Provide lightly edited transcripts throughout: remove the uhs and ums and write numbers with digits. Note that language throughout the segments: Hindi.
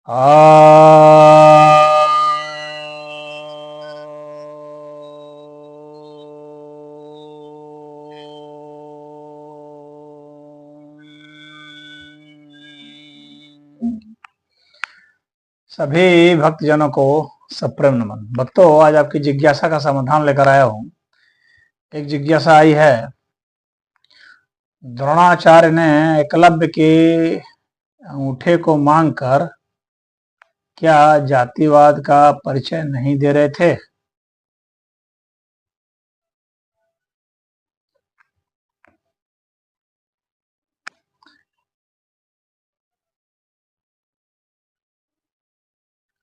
सभी भक्तजनों को सप्रेम नमन। भक्तों, आज आपकी जिज्ञासा का समाधान लेकर आया हूं। एक जिज्ञासा आई है, द्रोणाचार्य ने एकलव्य के अंगूठे को मांगकर क्या जातिवाद का परिचय नहीं दे रहे थे?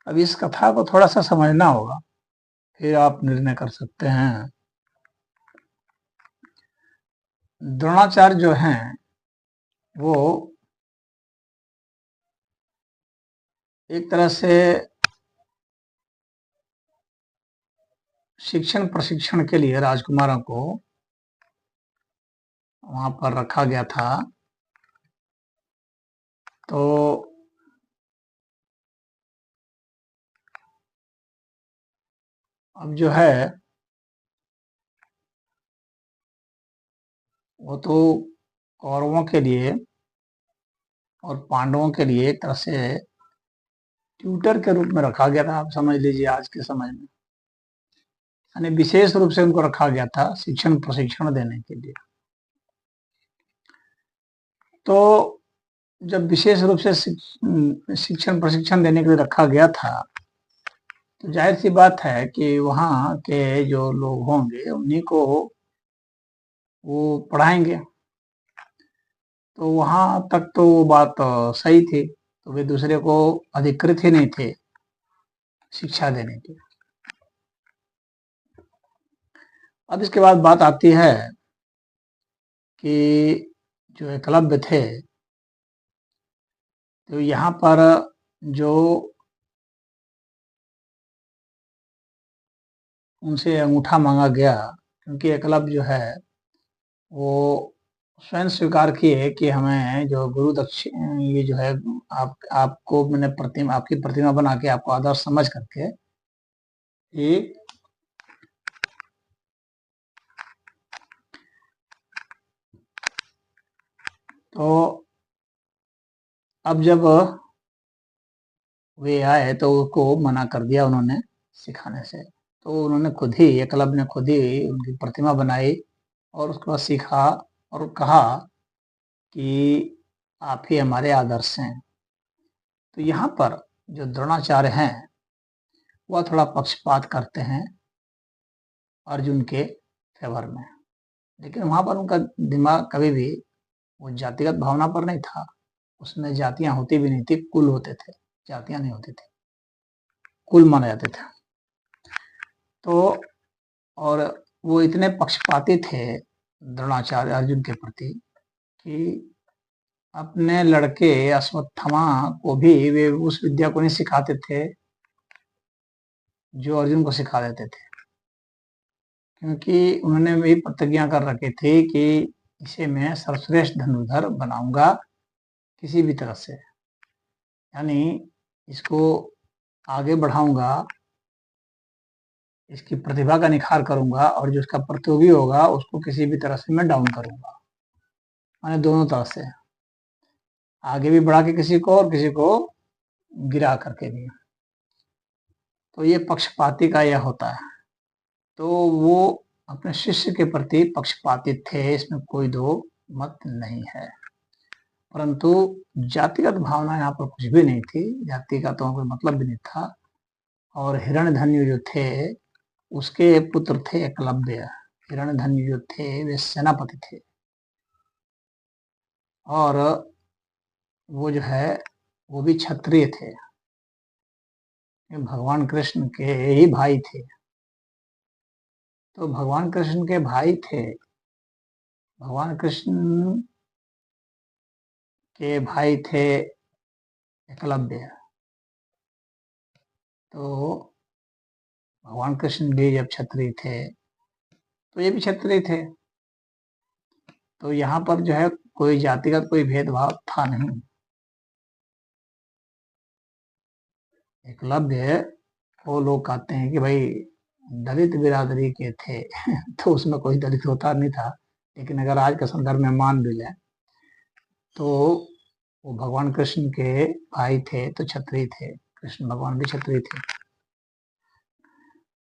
अब इस कथा को थोड़ा सा समझना होगा, फिर आप निर्णय कर सकते हैं। द्रोणाचार्य जो हैं वो एक तरह से शिक्षण प्रशिक्षण के लिए राजकुमारों को वहां पर रखा गया था। तो अब जो है वो तो कौरवों के लिए और पांडवों के लिए एक तरह से ट्यूटर के रूप में रखा गया था। आप समझ लीजिए आज के समय में, यानी विशेष रूप से उनको रखा गया था शिक्षण प्रशिक्षण देने के लिए। तो जब विशेष रूप से शिक्षण प्रशिक्षण देने के लिए रखा गया था, तो जाहिर सी बात है कि वहाँ के जो लोग होंगे उन्हीं को वो पढ़ाएंगे। तो वहां तक तो वो बात सही थी, तो वे दूसरे को अधिकृत ही नहीं थे शिक्षा देने के। अब इसके बाद बात आती है कि जो एकलव्य थे, तो यहाँ पर जो उनसे अंगूठा मांगा गया, क्योंकि एकलव्य जो है वो स्वयं स्वीकार किए कि हमें जो गुरु दक्षिण ये जो है आपको मैंने प्रतिमा आपकी प्रतिमा बना के आपको आदर्श समझ करके ये तो अब जब वे आए तो उसको मना कर दिया उन्होंने सिखाने से। तो उन्होंने खुद ही एकलव्य ने खुद ही उनकी प्रतिमा बनाई और उसके बाद सीखा और कहा कि आप ही हमारे आदर्श हैं। तो यहाँ पर जो द्रोणाचार्य हैं वह थोड़ा पक्षपात करते हैं अर्जुन के फेवर में, लेकिन वहां पर उनका दिमाग कभी भी वो जातिगत भावना पर नहीं था। उसमें जातियां होती भी नहीं थी, कुल होते थे, जातियां नहीं होती थी, कुल माने जाते थे। तो और वो इतने पक्षपाती थे द्रोणाचार्य अर्जुन के प्रति कि अपने लड़के अश्वत्थामा को भी वे उस विद्या को नहीं सिखाते थे जो अर्जुन को सिखा देते थे, क्योंकि उन्होंने भी प्रतिज्ञा कर रखी थी कि इसे मैं सर्वश्रेष्ठ धनुर्धर बनाऊंगा किसी भी तरह से, यानी इसको आगे बढ़ाऊंगा, इसकी प्रतिभा का निखार करूंगा और जो इसका प्रतियोगी होगा उसको किसी भी तरह से मैं डाउन करूंगा, माने दोनों तरह से आगे भी बढ़ा के किसी को और किसी को गिरा करके भी। तो ये पक्षपाती का यह होता है। तो वो अपने शिष्य के प्रति पक्षपाती थे, इसमें कोई दो मत नहीं है। परंतु जातिगत भावना यहाँ पर कुछ भी नहीं थी, जाति का तो कोई मतलब भी नहीं था। और हिरण्यधन्य जो थे उसके पुत्र थे एकलव्य। हिरण्यधन्य जो थे वे सेनापति थे और वो जो है वो भी क्षत्रिय थे, भगवान कृष्ण के ही भाई थे। तो भगवान कृष्ण के भाई थे, भगवान कृष्ण के भाई थे एकलव्य। तो भगवान कृष्ण भी जब क्षत्रिय थे तो ये भी क्षत्रिय थे। तो यहाँ पर जो है कोई जातिगत कोई भेदभाव था नहीं। एकलव्य वो लोग कहते हैं कि भाई दलित बिरादरी के थे तो उसमें कोई दलित होता नहीं था, लेकिन अगर आज के संदर्भ में मान भी लें तो वो भगवान कृष्ण के भाई थे तो क्षत्रिय थे, कृष्ण भगवान भी क्षत्रिय थे।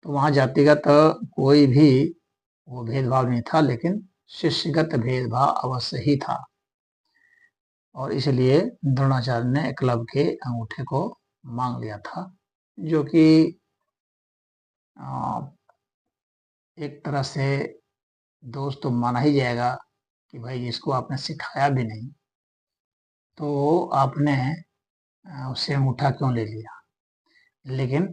तो वहाँ जातिगत कोई भी वो भेदभाव नहीं था, लेकिन शिष्यगत भेदभाव अवश्य ही था। और इसलिए द्रोणाचार्य ने एकलव्य के अंगूठे को मांग लिया था, जो कि एक तरह से दोस्त तो माना ही जाएगा कि भाई जिसको आपने सिखाया भी नहीं तो आपने उससे अंगूठा क्यों ले लिया। लेकिन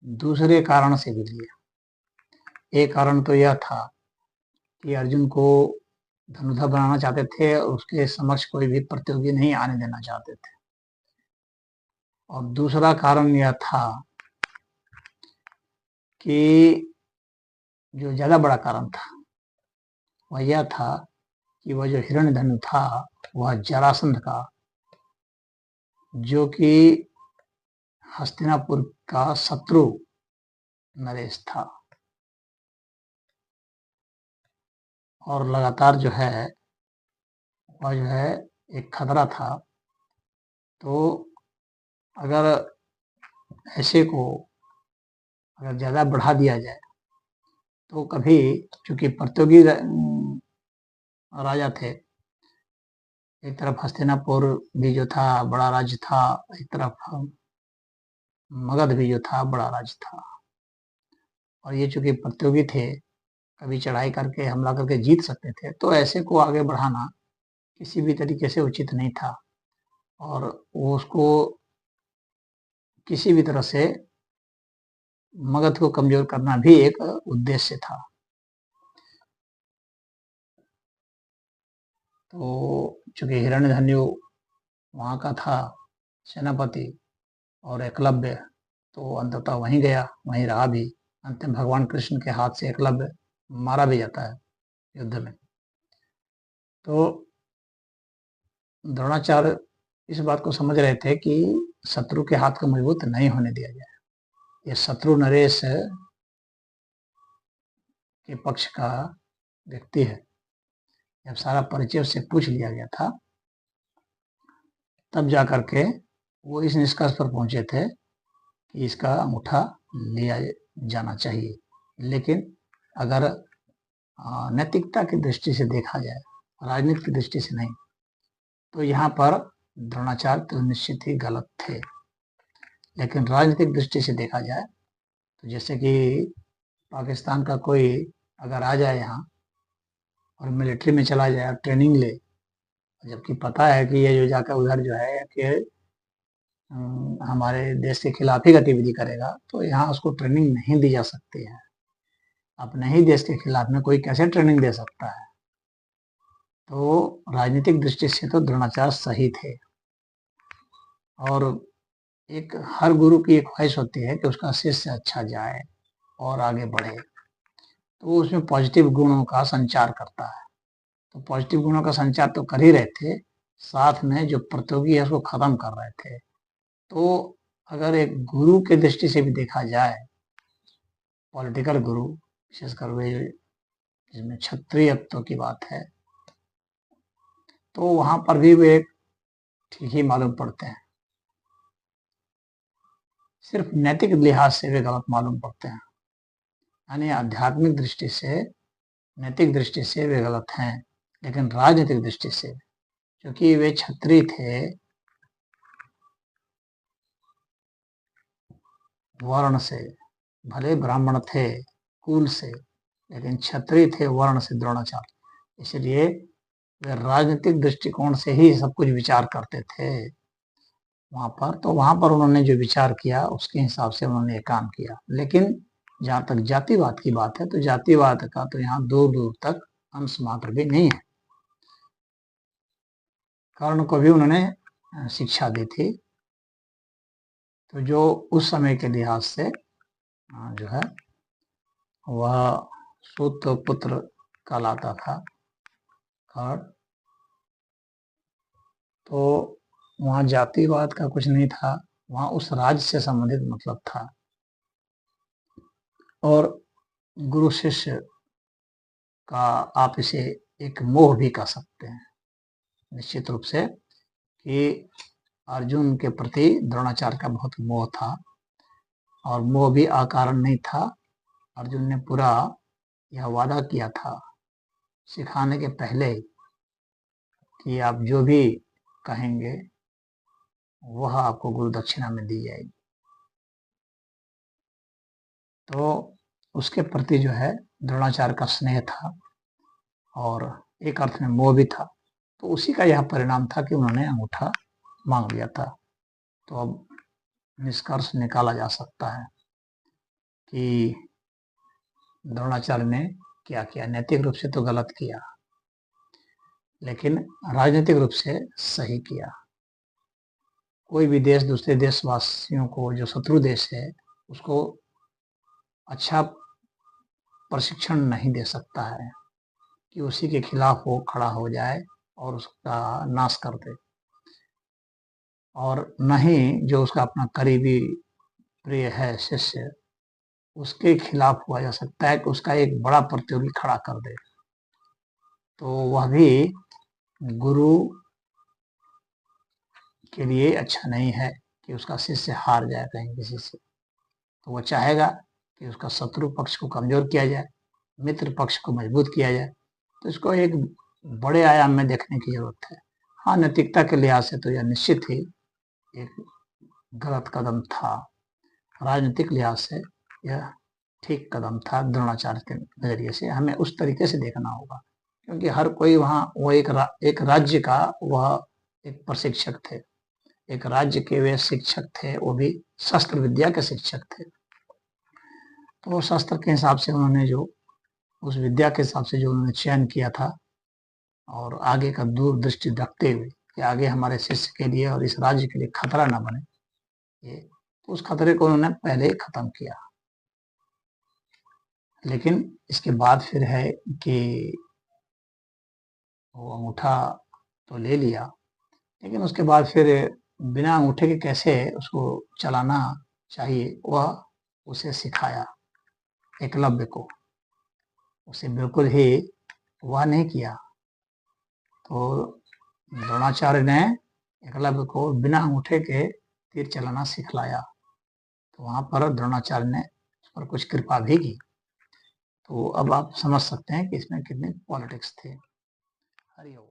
दूसरे कारण से भी लिया। एक कारण तो यह था कि अर्जुन को धनुधर बनाना चाहते थे और उसके समक्ष कोई भी प्रतियोगी नहीं आने देना चाहते थे। और दूसरा कारण यह था कि जो ज्यादा बड़ा कारण था वह यह था कि वह जो हिरण्यधनु था वह जरासंध का, जो कि हस्तिनापुर का शत्रु नरेश था, और लगातार जो है वह जो है एक खतरा था। तो अगर ऐसे को अगर ज़्यादा बढ़ा दिया जाए तो कभी, चूंकि प्रतियोगी राजा थे, एक तरफ हस्तिनापुर भी जो था बड़ा राज्य था, एक तरफ मगध भी जो था बड़ा राज्य था, और ये चूंकि प्रतियोगी थे, कभी चढ़ाई करके हमला करके जीत सकते थे, तो ऐसे को आगे बढ़ाना किसी भी तरीके से उचित नहीं था। और वो उसको किसी भी तरह से मगध को कमजोर करना भी एक उद्देश्य था। तो चूंकि हिरण्यधनु वहाँ का था सेनापति और एकलव्य तो अंततः वहीं गया, वहीं रहा भी। अंतिम भगवान कृष्ण के हाथ से एकलव्य मारा भी जाता है युद्ध में। तो द्रोणाचार्य इस बात को समझ रहे थे कि शत्रु के हाथ को मजबूत नहीं होने दिया जाए। ये शत्रु नरेश के पक्ष का व्यक्ति है। जब सारा परिचय उससे पूछ लिया गया था तब जाकर के वो इस निष्कर्ष पर पहुंचे थे कि इसका अंगूठा लिया जाना चाहिए। लेकिन अगर नैतिकता की दृष्टि से देखा जाए, राजनीति की दृष्टि से नहीं, तो यहाँ पर द्रोणाचार्य तो निश्चित ही गलत थे। लेकिन राजनीतिक दृष्टि से देखा जाए तो जैसे कि पाकिस्तान का कोई अगर आ जाए यहाँ और मिलिट्री में चला जाए, ट्रेनिंग ले, जबकि पता है कि ये जो जाकर उधर जो है कि हमारे देश के खिलाफ ही गतिविधि करेगा, तो यहाँ उसको ट्रेनिंग नहीं दी जा सकती है। अपने ही देश के खिलाफ में कोई कैसे ट्रेनिंग दे सकता है। तो राजनीतिक दृष्टि से तो द्रोणाचार्य सही थे। और एक हर गुरु की एक ख्वाहिश होती है कि उसका शिष्य अच्छा जाए और आगे बढ़े, तो वो उसमें पॉजिटिव गुणों का संचार करता है। तो पॉजिटिव गुणों का संचार तो कर ही रहे थे, साथ में जो प्रतियोगी है उसको खत्म कर रहे थे। तो अगर एक गुरु के दृष्टि से भी देखा जाए, पॉलिटिकल गुरु विशेषकर वे जिसमें क्षत्रियत्व की बात है, तो वहां पर भी वे ठीक ही मालूम पड़ते हैं। सिर्फ नैतिक लिहाज से वे गलत मालूम पड़ते हैं, यानी आध्यात्मिक दृष्टि से, नैतिक दृष्टि से वे गलत हैं। लेकिन राजनीतिक दृष्टि से, क्योंकि वे क्षत्रिय थे वर्ण से, भले ब्राह्मण थे कुल से, लेकिन क्षत्रिय थे वर्ण से द्रोणाचार्य। इसलिए वे राजनीतिक दृष्टिकोण से ही सब कुछ विचार करते थे वहां पर। तो वहां पर उन्होंने जो विचार किया उसके हिसाब से उन्होंने ये काम किया। लेकिन जहां तक जातिवाद की बात है, तो जातिवाद का तो यहाँ दूर दूर तक अंश मात्र भी नहीं है। कर्ण को भी उन्होंने शिक्षा दी थी, तो जो उस समय के लिहाज से जो है वह सूत पुत्र कहलाता था कर्ण। तो वहाँ जातिवाद का कुछ नहीं था, वहाँ उस राज्य से संबंधित मतलब था। और गुरु शिष्य का आप इसे एक मोह भी कह सकते हैं निश्चित रूप से, कि अर्जुन के प्रति द्रोणाचार्य का बहुत मोह था, और मोह भी अकारण नहीं था। अर्जुन ने पूरा यह वादा किया था सिखाने के पहले कि आप जो भी कहेंगे वह आपको गुरु दक्षिणा में दी जाएगी। तो उसके प्रति जो है द्रोणाचार्य का स्नेह था, और एक अर्थ में मोह भी था। तो उसी का यह परिणाम था कि उन्होंने अंगूठा मांग लिया था। तो अब निष्कर्ष निकाला जा सकता है कि द्रोणाचार्य ने क्या किया। नैतिक रूप से तो गलत किया, लेकिन राजनीतिक रूप से सही किया। कोई भी देश दूसरे देशवासियों को, जो शत्रु देश है, उसको अच्छा प्रशिक्षण नहीं दे सकता है कि उसी के खिलाफ वो खड़ा हो जाए और उसका नाश कर दे। और न ही जो उसका अपना करीबी प्रिय है शिष्य, उसके खिलाफ हुआ जा सकता है कि उसका एक बड़ा प्रतियोगी खड़ा कर दे। तो वह भी गुरु के लिए अच्छा नहीं है कि उसका शिष्य हार जाए कहीं किसी से। तो वह चाहेगा कि उसका शत्रु पक्ष को कमजोर किया जाए, मित्र पक्ष को मजबूत किया जाए। तो इसको एक बड़े आयाम में देखने की जरूरत है। हाँ, नैतिकता के लिहाज से तो यह निश्चित ही एक गलत कदम था। राजनीतिक लिहाज से यह ठीक कदम था। द्रोणाचार्य के नजरिए से हमें उस तरीके से देखना होगा, क्योंकि हर कोई वहाँ वो एक राज्य का वह एक प्रशिक्षक थे, एक राज्य के वे शिक्षक थे, वो भी शस्त्र विद्या के शिक्षक थे। तो वो शस्त्र के हिसाब से उन्होंने जो उस विद्या के हिसाब से जो उन्होंने चयन किया था, और आगे का दूरदृष्टि रखते हुए कि आगे हमारे शिष्य के लिए और इस राज्य के लिए खतरा ना बने, ये तो उस खतरे को उन्होंने पहले ही खत्म किया। लेकिन इसके बाद फिर है कि वो अंगूठा तो ले लिया, लेकिन उसके बाद फिर बिना अंगूठे के कैसे उसको चलाना चाहिए वह उसे सिखाया एकलव्य को। उसे बिल्कुल ही वह नहीं किया। तो द्रोणाचार्य ने एकलव्य को बिना अंगूठे के तीर चलाना सिखलाया। तो वहां पर द्रोणाचार्य ने उस पर कुछ कृपा भी की। तो अब आप समझ सकते हैं कि इसमें कितनी पॉलिटिक्स थी। हरि ओम।